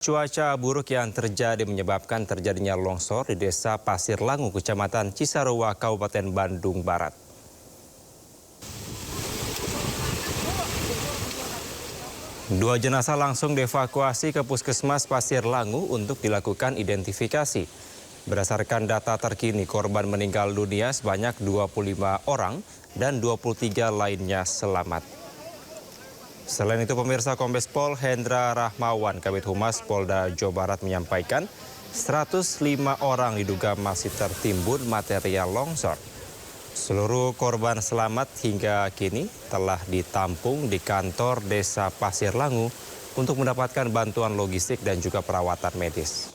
Cuaca buruk yang terjadi menyebabkan terjadinya longsor di Desa Pasir Langu, Kecamatan Cisarua, Kabupaten Bandung Barat. Dua jenazah langsung dievakuasi ke Puskesmas Pasir Langu untuk dilakukan identifikasi. Berdasarkan data terkini, korban meninggal dunia sebanyak 25 orang dan 23 lainnya selamat. Selain itu, pemirsa, Kombes Pol Hendra Rahmawan, Kabid Humas Polda Jawa Barat menyampaikan 105 orang diduga masih tertimbun material longsor. Seluruh korban selamat hingga kini telah ditampung di kantor Desa Pasir Langu untuk mendapatkan bantuan logistik dan juga perawatan medis.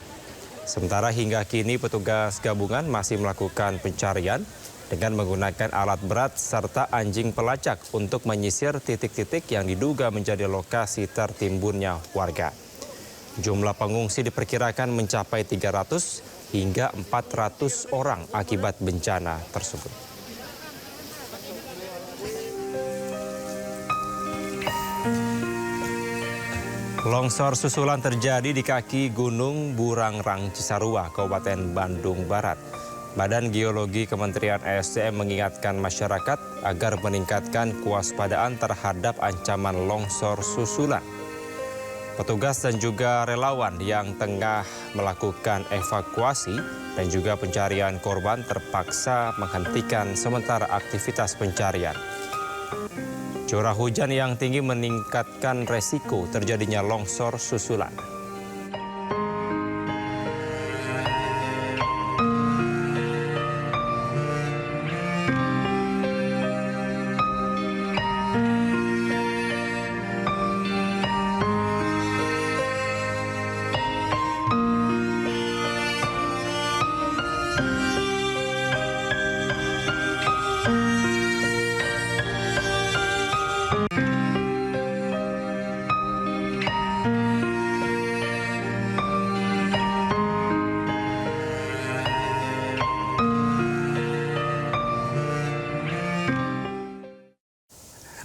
Sementara hingga kini petugas gabungan masih melakukan pencarian dengan menggunakan alat berat serta anjing pelacak untuk menyisir titik-titik yang diduga menjadi lokasi tertimbunnya warga. Jumlah pengungsi diperkirakan mencapai 300 hingga 400 orang akibat bencana tersebut. Longsor susulan terjadi di kaki Gunung Burangrang Cisarua, Kabupaten Bandung Barat. Badan Geologi Kementerian ESDM mengingatkan masyarakat agar meningkatkan kewaspadaan terhadap ancaman longsor susulan. Petugas dan juga relawan yang tengah melakukan evakuasi dan juga pencarian korban terpaksa menghentikan sementara aktivitas pencarian. Curah hujan yang tinggi meningkatkan resiko terjadinya longsor susulan.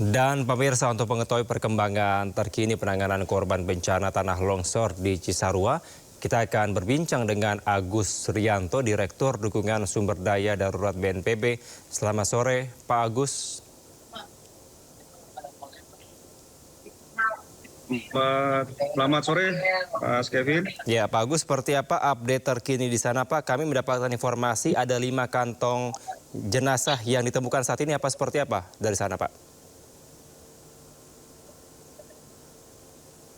Dan pemirsa, untuk mengetahui perkembangan terkini penanganan korban bencana tanah longsor di Cisarua, kita akan berbincang dengan Agus Rianto, Direktur Dukungan Sumber Daya Darurat BNPB. Selamat sore, Pak Agus. Selamat sore, Pak Kevin. Ya, Pak Agus, seperti apa update terkini di sana, Pak? Kami mendapatkan informasi ada 5 kantong jenazah yang ditemukan saat ini. Apa seperti apa dari sana, Pak?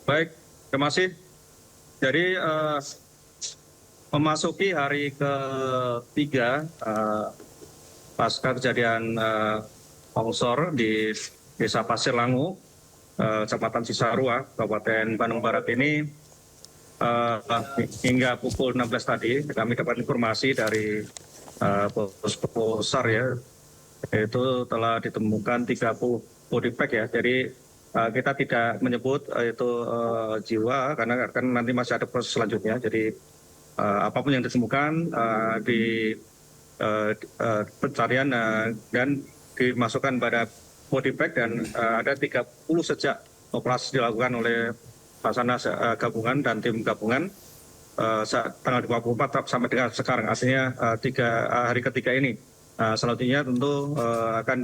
Baik, terima kasih. Jadi memasuki hari ketiga pasca kejadian longsor di Desa Pasir Langu, Kecamatan Cisarua, Kabupaten Bandung Barat ini, hingga pukul 16 tadi kami dapat informasi dari posko SAR ya, yaitu telah ditemukan 30 body pack ya. Jadi kita tidak menyebut itu jiwa karena kan nanti masih ada proses selanjutnya. Jadi apapun yang ditemukan di pencarian dan dimasukkan pada body pack, dan ada 30 sejak operasi dilakukan oleh Basarnas gabungan dan tim gabungan tanggal 24 sampai dengan sekarang, artinya hari ketiga ini. Selanjutnya tentu akan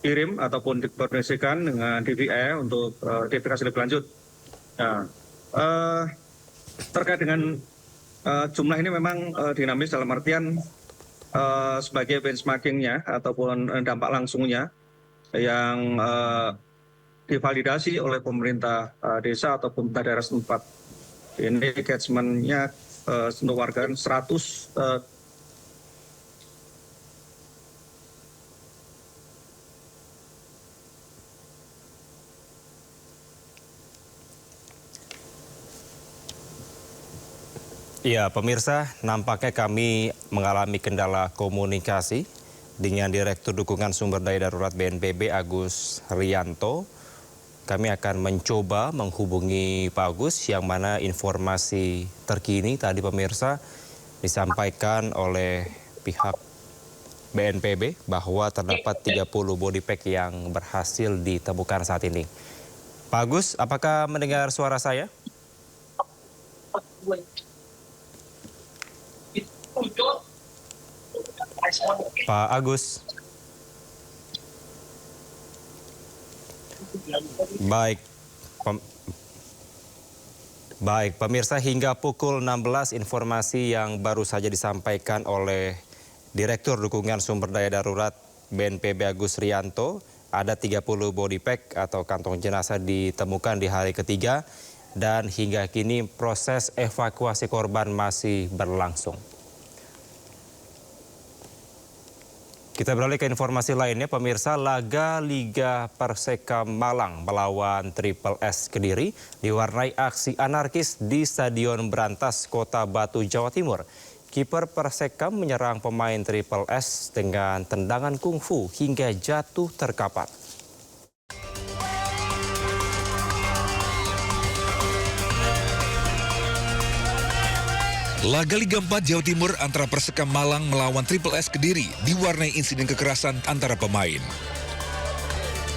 kirim ataupun dikoordinasikan dengan DVI untuk identifikasi lebih lanjut. Nah, terkait dengan jumlah ini memang dinamis dalam artian sebagai benchmarkingnya ataupun dampak langsungnya yang divalidasi oleh pemerintah desa ataupun pemerintah daerah setempat. Ini catchment-nya untuk warga 100 Ya, pemirsa, nampaknya kami mengalami kendala komunikasi dengan Direktur Dukungan Sumber Daya Darurat BNPB, Agus Rianto. Kami akan mencoba menghubungi Pak Agus, yang mana informasi terkini tadi pemirsa disampaikan oleh pihak BNPB bahwa terdapat 30 body pack yang berhasil ditemukan saat ini. Pak Agus, apakah mendengar suara saya? Pak Agus. Baik, pemirsa, hingga pukul 16 informasi yang baru saja disampaikan oleh Direktur Dukungan Sumber Daya Darurat BNPB Agus Rianto, ada 30 body pack atau kantong jenazah ditemukan di hari ketiga dan hingga kini proses evakuasi korban masih berlangsung. Kita beralih ke informasi lainnya, pemirsa. Laga Liga Persekam Malang melawan Triple S Kediri diwarnai aksi anarkis di Stadion Brantas, Kota Batu, Jawa Timur. Kiper Persekam menyerang pemain Triple S dengan tendangan kungfu hingga jatuh terkapar. Laga Liga 4 Jawa Timur antara Persekam Malang melawan Triple S Kediri diwarnai insiden kekerasan antara pemain.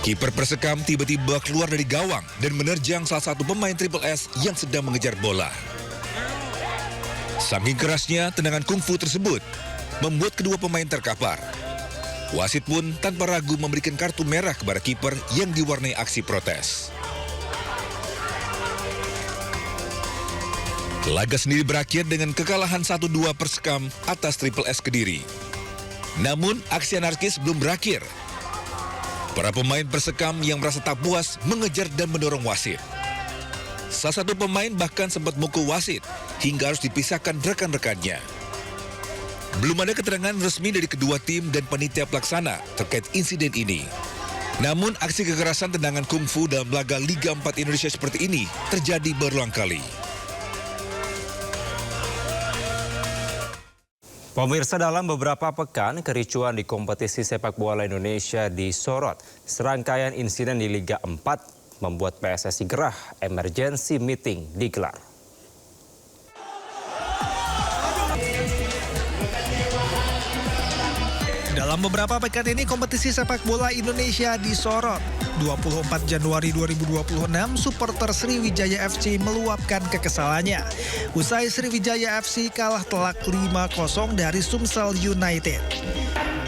Kiper Persekam tiba-tiba keluar dari gawang dan menerjang salah satu pemain Triple S yang sedang mengejar bola. Saking kerasnya tendangan kungfu tersebut membuat kedua pemain terkapar. Wasit pun tanpa ragu memberikan kartu merah kepada kiper yang diwarnai aksi protes. Laga sendiri berakhir dengan kekalahan 1-2 Persekam atas Triple S Kediri. Namun, aksi anarkis belum berakhir. Para pemain Persekam yang merasa tak puas mengejar dan mendorong wasit. Salah satu pemain bahkan sempat mukul wasit hingga harus dipisahkan rekan-rekannya. Belum ada keterangan resmi dari kedua tim dan panitia pelaksana terkait insiden ini. Namun, aksi kekerasan tendangan kungfu dalam laga Liga 4 Indonesia seperti ini terjadi berulang kali. Pemirsa, dalam beberapa pekan, kericuan di kompetisi sepak bola Indonesia disorot. Serangkaian insiden di Liga 4 membuat PSSI gerah, emergency meeting digelar. Dalam beberapa pekan ini, kompetisi sepak bola Indonesia disorot. 24 Januari 2026, supporter Sriwijaya FC meluapkan kekesalannya. Usai Sriwijaya FC kalah telak 5-0 dari Sumsel United.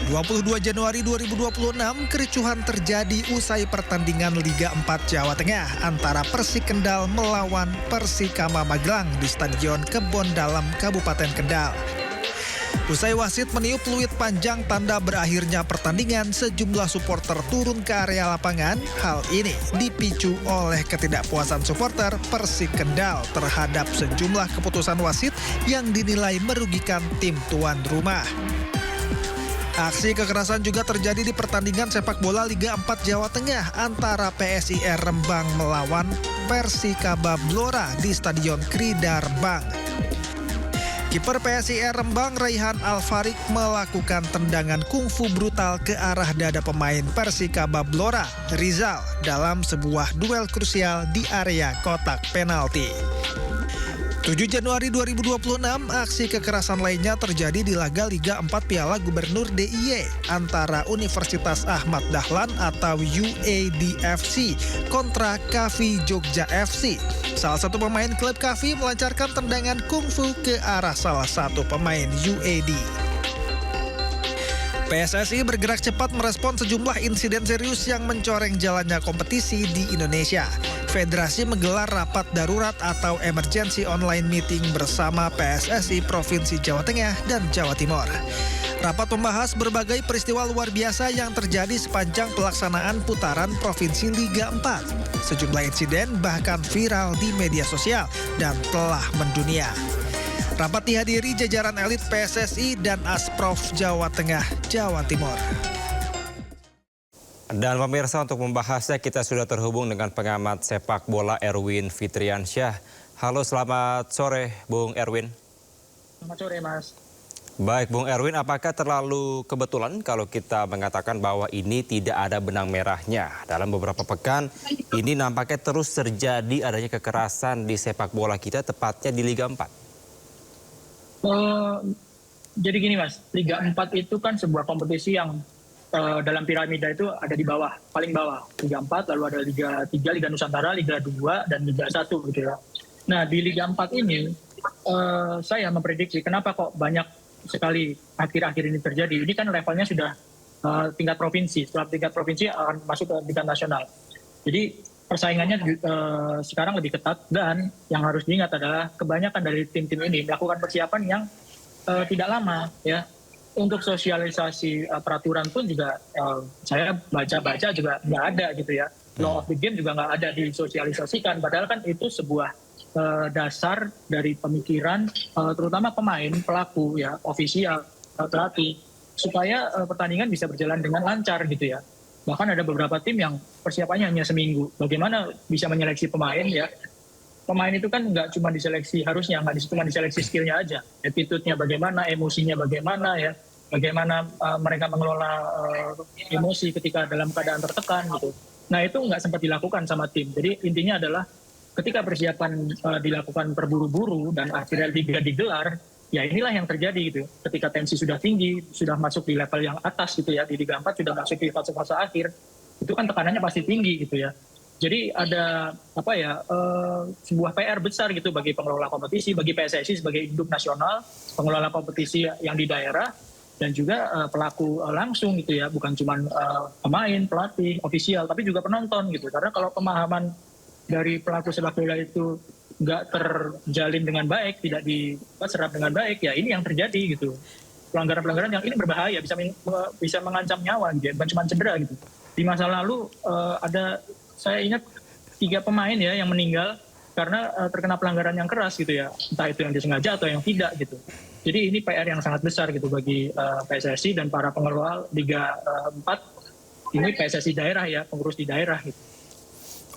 22 Januari 2026, kericuhan terjadi usai pertandingan Liga 4 Jawa Tengah antara Persik Kendal melawan Persikama Magelang di Stadion Kebon Dalam, Kabupaten Kendal. Usai wasit meniup peluit panjang tanda berakhirnya pertandingan, sejumlah supporter turun ke area lapangan. Hal ini dipicu oleh ketidakpuasan supporter Persik Kendal terhadap sejumlah keputusan wasit yang dinilai merugikan tim tuan rumah. Aksi kekerasan juga terjadi di pertandingan sepak bola Liga 4 Jawa Tengah antara PSIR Rembang melawan Persikaba Blora di Stadion Kridarbang. Kiper PSIR Rembang, Raihan Alfarik, melakukan tendangan kungfu brutal ke arah dada pemain Persikaba Blora, Rizal, dalam sebuah duel krusial di area kotak penalti. 7 Januari 2026, aksi kekerasan lainnya terjadi di laga Liga 4 Piala Gubernur DIY antara Universitas Ahmad Dahlan atau UADFC kontra KAVI Jogja FC. Salah satu pemain klub KAVI melancarkan tendangan kungfu ke arah salah satu pemain UAD. PSSI bergerak cepat merespon sejumlah insiden serius yang mencoreng jalannya kompetisi di Indonesia. Federasi menggelar rapat darurat atau emergency online meeting bersama PSSI Provinsi Jawa Tengah dan Jawa Timur. Rapat membahas berbagai peristiwa luar biasa yang terjadi sepanjang pelaksanaan putaran Provinsi Liga 4. Sejumlah insiden bahkan viral di media sosial dan telah mendunia. Rapat dihadiri jajaran elit PSSI dan Asprof Jawa Tengah, Jawa Timur. Dan pemirsa, untuk membahasnya kita sudah terhubung dengan pengamat sepak bola Erwin Fitriansyah. Halo, selamat sore Bung Erwin. Selamat sore, Mas. Baik, Bung Erwin, apakah terlalu kebetulan kalau kita mengatakan bahwa ini tidak ada benang merahnya? Dalam beberapa pekan ini nampaknya terus terjadi adanya kekerasan di sepak bola kita, tepatnya di Liga 4. Jadi gini, Mas, Liga 4 itu kan sebuah kompetisi yang dalam piramida itu ada di bawah, paling bawah, Liga 4, lalu ada Liga 3, Liga Nusantara, Liga 2, dan Liga 1 gitu ya. Nah di Liga 4 ini saya memprediksi kenapa kok banyak sekali akhir-akhir ini terjadi. Ini kan levelnya sudah tingkat provinsi, setelah tingkat provinsi akan masuk ke tingkat nasional. Jadi persaingannya sekarang lebih ketat, dan yang harus diingat adalah kebanyakan dari tim-tim ini melakukan persiapan yang tidak lama ya. Untuk sosialisasi peraturan pun juga saya baca-baca juga nggak ada gitu ya. Law of the game juga nggak ada disosialisasikan. Padahal kan itu sebuah dasar dari pemikiran terutama pemain, pelaku ya, ofisial, pelatih, supaya pertandingan bisa berjalan dengan lancar gitu ya. Bahkan ada beberapa tim yang persiapannya hanya seminggu. Bagaimana bisa menyeleksi pemain ya? Pemain itu kan nggak cuma diseleksi, harusnya nggak cuma diseleksi skillnya aja, attitude-nya bagaimana, emosinya bagaimana ya, bagaimana mereka mengelola emosi ketika dalam keadaan tertekan gitu. Nah itu nggak sempat dilakukan sama tim. Jadi intinya adalah ketika persiapan dilakukan terburu-buru dan akhirnya liga digelar, ya inilah yang terjadi gitu. Ketika tensi sudah tinggi, sudah masuk di level yang atas gitu ya, di Liga 4 sudah masuk di fase-fase akhir, itu kan tekanannya pasti tinggi gitu ya. Jadi ada sebuah PR besar gitu bagi pengelola kompetisi, bagi PSSI sebagai induk nasional, pengelola kompetisi yang di daerah, dan juga pelaku langsung gitu ya, bukan cuma pemain, pelatih, ofisial, tapi juga penonton gitu. Karena kalau pemahaman dari pelaku sepak bola itu nggak terjalin dengan baik, tidak diserap dengan baik, ya ini yang terjadi gitu. Pelanggaran-pelanggaran yang ini berbahaya, bisa mengancam nyawa gitu ya, bukan cuma cedera gitu. Di masa lalu saya ingat 3 pemain ya yang meninggal karena terkena pelanggaran yang keras gitu ya, entah itu yang disengaja atau yang tidak gitu. Jadi ini PR yang sangat besar gitu bagi PSSI dan para pengelola Liga 4, ini PSSI daerah ya, pengurus di daerah gitu.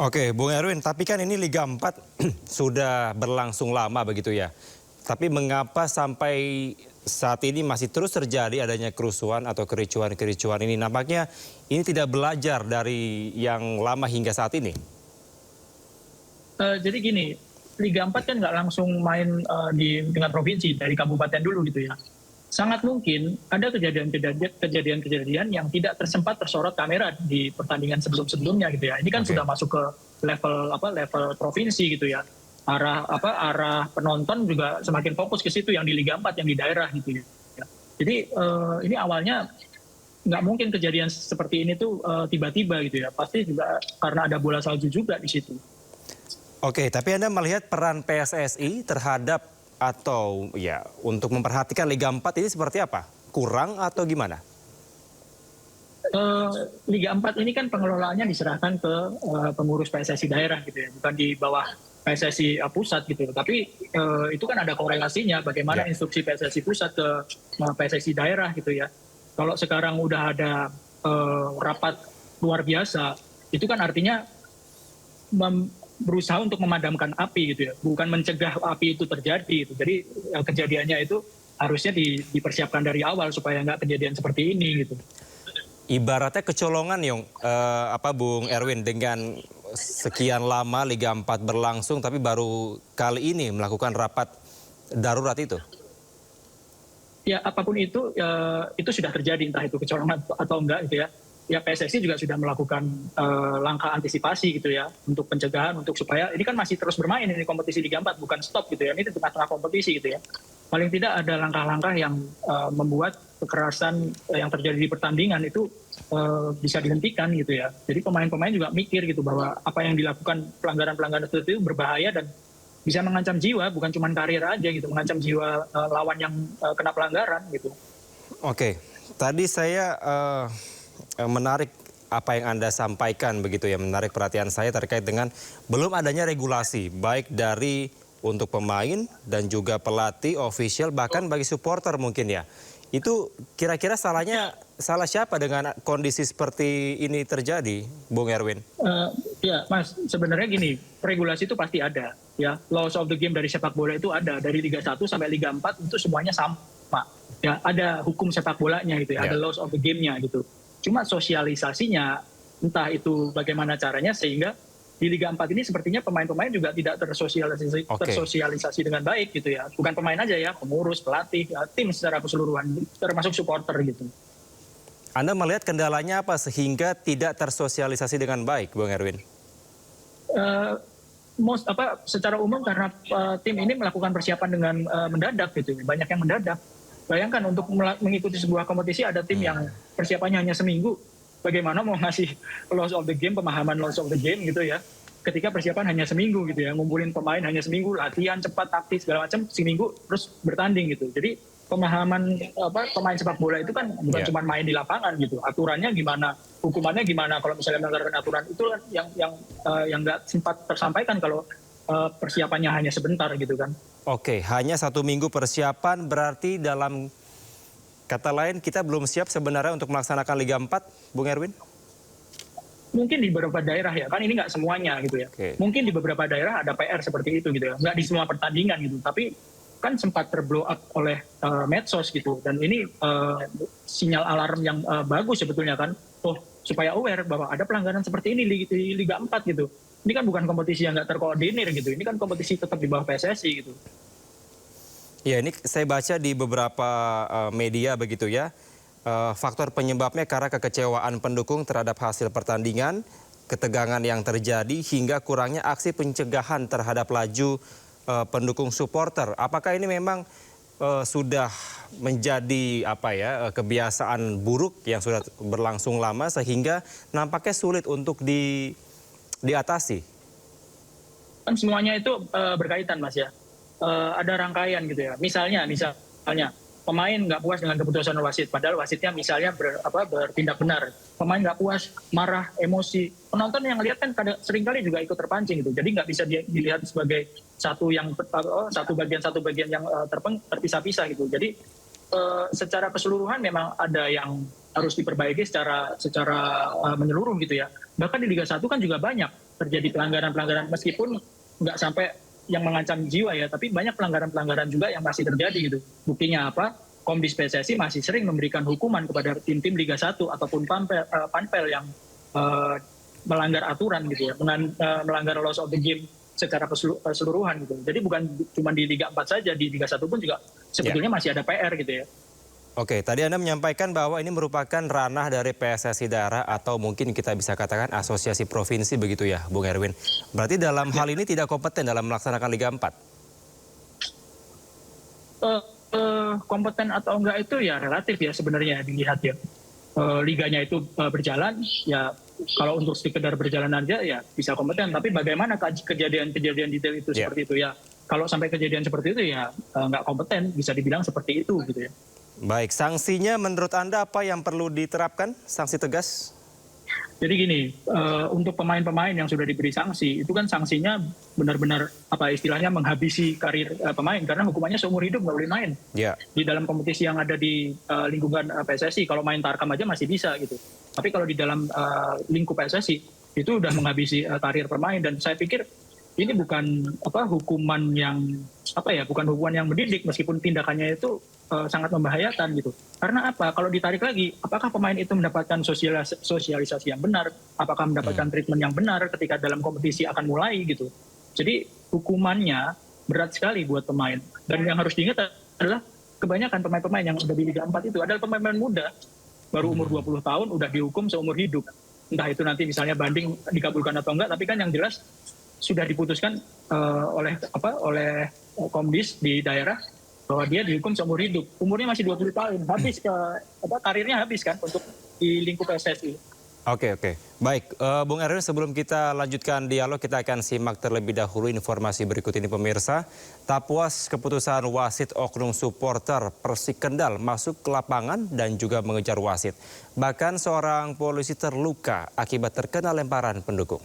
Oke, Bung Erwin, tapi kan ini Liga 4 sudah berlangsung lama begitu ya. Tapi mengapa sampai saat ini masih terus terjadi adanya kerusuhan atau kericuan-kericuan ini? Nampaknya ini tidak belajar dari yang lama hingga saat ini. Jadi gini, Liga 4 kan nggak langsung main di tingkat provinsi, dari kabupaten dulu gitu ya. Sangat mungkin ada kejadian-kejadian yang tidak tersorot kamera di pertandingan sebelum-sebelumnya gitu ya. Ini kan sudah masuk ke level provinsi gitu ya. Arah penonton juga semakin fokus ke situ, yang di Liga 4 yang di daerah gitu ya. Jadi ini awalnya nggak mungkin kejadian seperti ini tuh tiba-tiba gitu ya. Pasti juga karena ada bola salju juga di situ. Oke, tapi Anda melihat peran PSSI terhadap atau ya untuk memperhatikan Liga 4 ini seperti apa? Kurang atau gimana? Liga 4 ini kan pengelolaannya diserahkan ke pengurus PSSI daerah gitu ya, bukan di bawah PSSI pusat gitu. Tapi itu kan ada korelasinya bagaimana instruksi PSSI pusat ke PSSI daerah gitu ya. Kalau sekarang udah ada rapat luar biasa, itu kan artinya berusaha untuk memadamkan api gitu ya, bukan mencegah api itu terjadi gitu. Jadi kejadiannya itu harusnya dipersiapkan dari awal supaya nggak kejadian seperti ini gitu. Ibaratnya kecolongan Bung Erwin, dengan sekian lama Liga 4 berlangsung tapi baru kali ini melakukan rapat darurat itu. Ya apapun itu sudah terjadi, entah itu kecolongan atau enggak gitu ya. Ya PSSI juga sudah melakukan langkah antisipasi gitu ya, untuk pencegahan, untuk supaya ini kan masih terus bermain, ini kompetisi Liga 4 bukan stop gitu ya, ini di tengah-tengah kompetisi gitu ya. Paling tidak ada langkah-langkah yang membuat kekerasan yang terjadi di pertandingan itu bisa dihentikan gitu ya. Jadi pemain-pemain juga mikir gitu bahwa apa yang dilakukan pelanggaran-pelanggaran itu berbahaya dan bisa mengancam jiwa, bukan cuma karir aja gitu, mengancam jiwa lawan yang kena pelanggaran gitu. Oke, tadi saya menarik apa yang Anda sampaikan begitu ya, menarik perhatian saya terkait dengan belum adanya regulasi baik dari untuk pemain dan juga pelatih, official, bahkan bagi supporter mungkin ya. Itu kira-kira salah siapa dengan kondisi seperti ini terjadi, Bung Erwin? Ya Mas, sebenarnya gini, regulasi itu pasti ada ya. Laws of the game dari sepak bola itu ada, dari Liga 1 sampai Liga 4 itu semuanya sama. Ya, ada hukum sepak bolanya gitu ya, ada laws of the game-nya gitu. Cuma sosialisasinya, entah itu bagaimana caranya sehingga di Liga 4 ini sepertinya pemain-pemain juga tidak tersosialisasi dengan baik gitu ya. Bukan pemain aja ya, pengurus, pelatih, tim secara keseluruhan, termasuk supporter gitu. Anda melihat kendalanya apa sehingga tidak tersosialisasi dengan baik, Bung Erwin? Secara umum karena tim ini melakukan persiapan dengan mendadak gitu, banyak yang mendadak. Bayangkan untuk mengikuti sebuah kompetisi ada tim yang persiapannya hanya seminggu, bagaimana mau ngasih loss of the game, pemahaman loss of the game gitu ya. Ketika persiapan hanya seminggu gitu ya, ngumpulin pemain hanya seminggu, latihan cepat, taktis segala macam seminggu terus bertanding gitu. Jadi pemahaman pemain sepak bola itu kan bukan cuma main di lapangan gitu. Aturannya gimana, hukumannya gimana kalau misalnya melanggar aturan, itu yang nggak sempat tersampaikan kalau persiapannya hanya sebentar gitu kan. Oke, hanya 1 minggu persiapan berarti dalam kata lain kita belum siap sebenarnya untuk melaksanakan Liga 4, Bung Erwin? Mungkin di beberapa daerah ya, kan ini nggak semuanya gitu ya. Mungkin di beberapa daerah ada PR seperti itu gitu ya, nggak di semua pertandingan gitu. Tapi kan sempat terblow up oleh medsos gitu. Dan ini sinyal alarm yang bagus sebetulnya kan. Supaya aware bahwa ada pelanggaran seperti ini di Liga 4 gitu. Ini kan bukan kompetisi yang nggak terkoordinir gitu. Ini kan kompetisi tetap di bawah PSSI gitu. Ya, ini saya baca di beberapa media begitu ya. Faktor penyebabnya karena kekecewaan pendukung terhadap hasil pertandingan, ketegangan yang terjadi hingga kurangnya aksi pencegahan terhadap laju pendukung supporter. Apakah ini memang sudah menjadi kebiasaan buruk yang sudah berlangsung lama sehingga nampaknya sulit untuk diatasi? Kan semuanya itu berkaitan Mas ya. Ada rangkaian gitu ya. Misalnya pemain nggak puas dengan keputusan wasit, padahal wasitnya misalnya bertindak benar. Pemain nggak puas, marah, emosi. Penonton yang lihat kan seringkali juga ikut terpancing gitu. Jadi nggak bisa dilihat sebagai satu bagian yang terpisah-pisah gitu. Jadi secara keseluruhan memang ada yang harus diperbaiki secara menyeluruh gitu ya. Bahkan di Liga 1 kan juga banyak terjadi pelanggaran-pelanggaran meskipun nggak sampai yang mengancam jiwa ya, tapi banyak pelanggaran-pelanggaran juga yang masih terjadi gitu. Buktinya apa? Komdis PSSI masih sering memberikan hukuman kepada tim-tim Liga 1 ataupun panpel yang melanggar aturan gitu ya, melanggar loss of the game secara keseluruhan gitu. Jadi bukan cuma di Liga 4 saja, di Liga 1 pun juga sebetulnya masih ada PR gitu ya. Oke, tadi Anda menyampaikan bahwa ini merupakan ranah dari PSSI daerah atau mungkin kita bisa katakan asosiasi provinsi begitu ya, Bung Erwin. Berarti dalam hal ini tidak kompeten dalam melaksanakan Liga 4? Kompeten atau enggak itu ya relatif ya sebenarnya dilihat ya. Liganya itu berjalan, ya kalau untuk sekedar berjalan aja ya bisa kompeten. Tapi bagaimana kejadian-kejadian detail itu seperti itu ya. Kalau sampai kejadian seperti itu ya nggak kompeten, bisa dibilang seperti itu gitu ya. Baik, sanksinya menurut Anda apa yang perlu diterapkan? Sanksi tegas? Jadi gini, untuk pemain-pemain yang sudah diberi sanksi, itu kan sanksinya benar-benar istilahnya menghabisi karir pemain. Karena hukumannya seumur hidup nggak boleh main. Di dalam kompetisi yang ada di lingkungan PSSI, kalau main tarkam aja masih bisa gitu. Tapi kalau di dalam lingkup PSSI, itu udah menghabisi karir pemain. Dan saya pikir ini bukan hukuman yang bukan hukuman yang mendidik, meskipun tindakannya itu sangat membahayakan gitu. Karena apa? Kalau ditarik lagi, apakah pemain itu mendapatkan sosialisasi yang benar? Apakah mendapatkan treatment yang benar ketika dalam kompetisi akan mulai gitu? Jadi hukumannya berat sekali buat pemain. Dan yang harus diingat adalah kebanyakan pemain-pemain yang sudah di Liga 4 itu adalah pemain-pemain muda. Baru umur 20 tahun udah dihukum seumur hidup. Entah itu nanti misalnya banding dikabulkan atau enggak, tapi kan yang jelas sudah diputuskan oleh Komdis di daerah bahwa dia dihukum seumur hidup. Umurnya masih 20 tahun, habis karirnya habis kan untuk di lingkup PSSI. Oke. Baik, Bung Erwin, sebelum kita lanjutkan dialog, kita akan simak terlebih dahulu informasi berikut ini pemirsa. Tak puas keputusan wasit oknum supporter Persik Kendal masuk ke lapangan dan juga mengejar wasit. Bahkan seorang polisi terluka akibat terkena lemparan pendukung.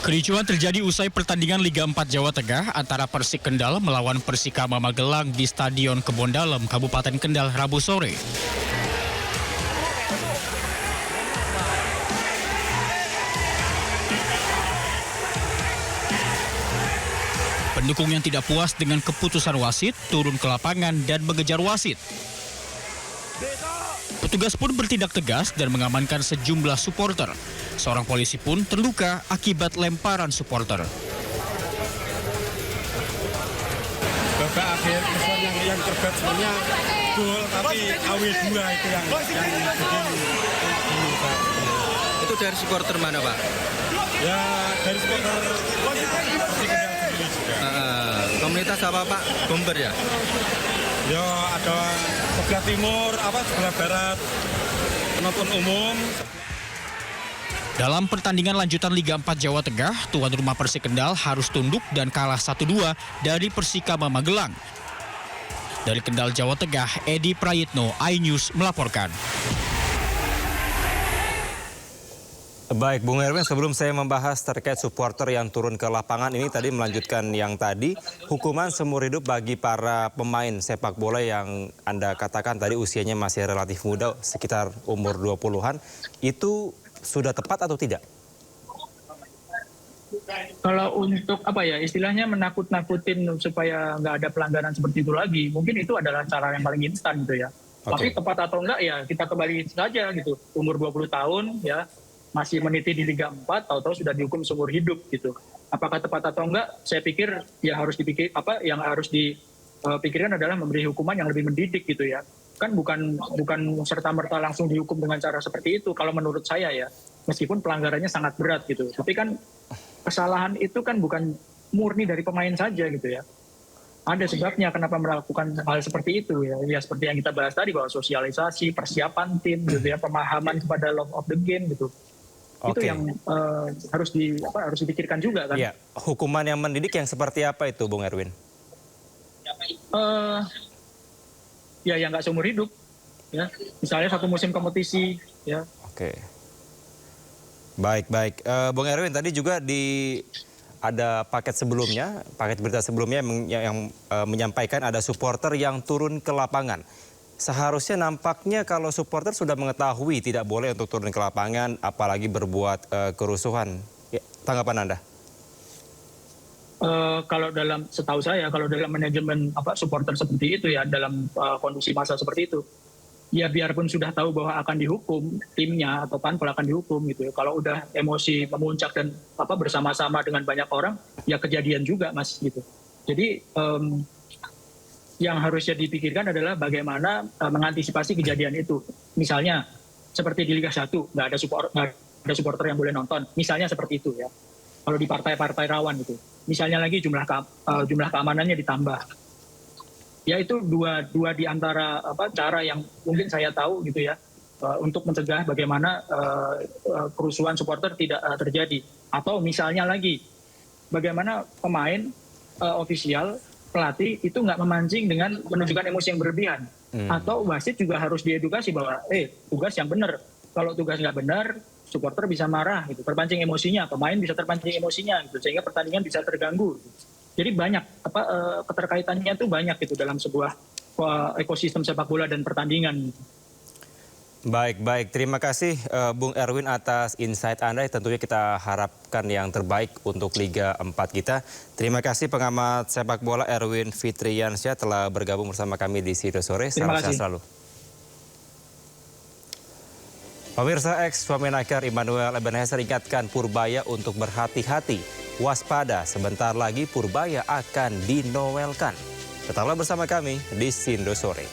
Kericuhan terjadi usai pertandingan Liga 4 Jawa Tengah antara Persik Kendal melawan Persikama Magelang di Stadion Kebon Dalem, Kabupaten Kendal, Rabu sore. Pendukung yang tidak puas dengan keputusan wasit turun ke lapangan dan mengejar wasit. Petugas pun bertindak tegas dan mengamankan sejumlah supporter. Seorang polisi pun terluka akibat lemparan supporter. kerusuhan yang terberat sebenarnya gol, tapi AW2 itu yang bikin ini, Pak. Itu dari supporter mana, Pak? Ya dari supporter Persik Kendal sendiri juga. Komunitas apa, Pak? Bomber ya? Ya ada sebelah timur, sebelah barat, penonton umum. Dalam pertandingan lanjutan Liga 4 Jawa Tengah, tuan rumah Persik Kendal harus tunduk dan kalah 1-2 dari Persikaba Magelang. Dari Kendal, Jawa Tengah, Edi Prayitno, iNews melaporkan. Baik, Bung Erwin, sebelum saya membahas terkait supporter yang turun ke lapangan ini tadi melanjutkan yang tadi, hukuman seumur hidup bagi para pemain sepak bola yang Anda katakan tadi usianya masih relatif muda, sekitar umur 20-an, itu sudah tepat atau tidak? Kalau untuk istilahnya menakut-nakutin supaya nggak ada pelanggaran seperti itu lagi, mungkin itu adalah cara yang paling instan gitu ya. Tapi tepat atau enggak ya kita kembali saja gitu. Umur 20 tahun ya masih meniti di Liga 4, tahu-tahu sudah dihukum seumur hidup gitu. Apakah tepat atau enggak? Saya pikir yang harus dipikirkan adalah memberi hukuman yang lebih mendidik gitu ya. Kan bukan serta-merta langsung dihukum dengan cara seperti itu kalau menurut saya ya. Meskipun pelanggarannya sangat berat gitu. Tapi kan kesalahan itu kan bukan murni dari pemain saja gitu ya. Ada sebabnya kenapa melakukan hal seperti itu ya. Ya seperti yang kita bahas tadi bahwa sosialisasi, persiapan tim gitu ya, pemahaman kepada love of the game gitu. Itu yang harus dipikirkan juga kan. Ya, hukuman yang mendidik yang seperti apa itu, Bung Erwin? Ya yang nggak seumur hidup ya. Misalnya 1 musim kompetisi ya. Oke. Baik. Bung Erwin, tadi juga ada paket berita sebelumnya yang menyampaikan ada supporter yang turun ke lapangan. Seharusnya nampaknya kalau supporter sudah mengetahui tidak boleh untuk turun ke lapangan, apalagi berbuat kerusuhan. Ya, tanggapan Anda? Setahu saya kalau dalam manajemen supporter seperti itu ya, dalam kondisi masa seperti itu, ya biarpun sudah tahu bahwa akan dihukum timnya atau panpel akan dihukum gitu ya. Kalau udah emosi memuncak dan bersama-sama dengan banyak orang, ya kejadian juga Mas gitu. Jadi yang harusnya dipikirkan adalah bagaimana mengantisipasi kejadian itu. Misalnya seperti di Liga 1 nggak ada supporter yang boleh nonton. Misalnya seperti itu ya. Kalau di partai-partai rawan gitu. Misalnya lagi jumlah keamanannya ditambah. Ya itu dua di antara cara yang mungkin saya tahu gitu ya untuk mencegah bagaimana kerusuhan supporter tidak terjadi. Atau misalnya lagi bagaimana pemain ofisial pelatih itu nggak memancing dengan menunjukkan emosi yang berlebihan. Atau wasit juga harus diedukasi bahwa tugas yang benar. Kalau tugas nggak benar, supporter bisa marah gitu, terpancing emosinya, pemain bisa terpancing emosinya gitu, sehingga pertandingan bisa terganggu. Gitu. Jadi banyak keterkaitannya itu banyak gitu dalam sebuah ekosistem sepak bola dan pertandingan. Baik. Terima kasih Bung Erwin atas insight Anda. Tentunya kita harapkan yang terbaik untuk Liga 4 kita. Terima kasih pengamat sepak bola Erwin Fitriansyah telah bergabung bersama kami di Studio Sore. Salam sehat selalu. Pemirsa, ex-Wamenakar Immanuel Ebenezer ingatkan Purbaya untuk berhati-hati. Waspada, sebentar lagi Purbaya akan dinoelkan. Tetaplah bersama kami di Studio Sore.